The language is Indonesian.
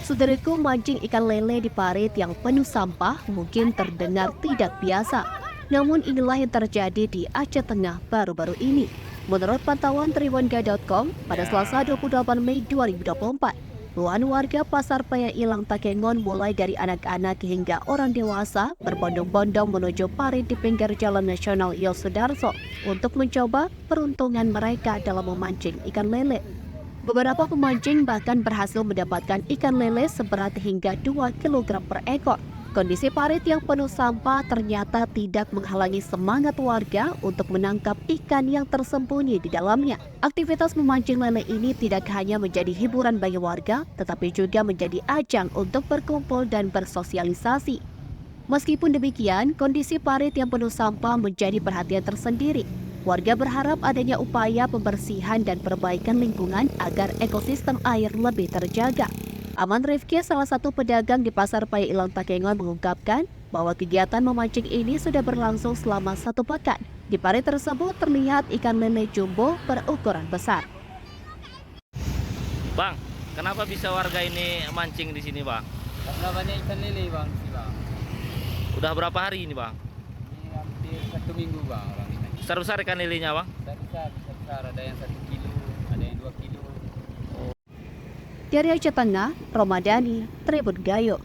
Saudaraku, mancing ikan lele di parit yang penuh sampah mungkin terdengar tidak biasa. Namun inilah yang terjadi di Aceh Tengah baru-baru ini. Menurut pantauan Tribunga.com, pada Selasa 28 Mei 2024, puluhan warga Pasar Paya Ilang Takengon mulai dari anak-anak hingga orang dewasa berbondong-bondong menuju parit di pinggir Jalan Nasional Yosudarso untuk mencoba peruntungan mereka dalam memancing ikan lele. Beberapa pemancing bahkan berhasil mendapatkan ikan lele seberat hingga 2 kg per ekor. Kondisi parit yang penuh sampah ternyata tidak menghalangi semangat warga untuk menangkap ikan yang tersembunyi di dalamnya. Aktivitas memancing lele ini tidak hanya menjadi hiburan bagi warga, tetapi juga menjadi ajang untuk berkumpul dan bersosialisasi. Meskipun demikian, kondisi parit yang penuh sampah menjadi perhatian tersendiri. Warga berharap adanya upaya pembersihan dan perbaikan lingkungan agar ekosistem air lebih terjaga. Aman Rifki, salah satu pedagang di Pasar Paya Ilang Takengon, mengungkapkan bahwa kegiatan memancing ini sudah berlangsung selama 1 pekan. Di parit tersebut terlihat ikan lele jumbo berukuran besar. Bang, kenapa bisa warga ini mancing di sini, Bang? Karena banyak ikan lele, Bang. Bang. Udah berapa hari ini, Bang? Ini hampir 1 minggu, Bang. Orang ini. Besar-besar ikan lelenya, Bang? Besar. Ada yang 1 kilo, ada yang 2 kilo. Dari Aceh Tengah, Romadani, Tribun Gayo.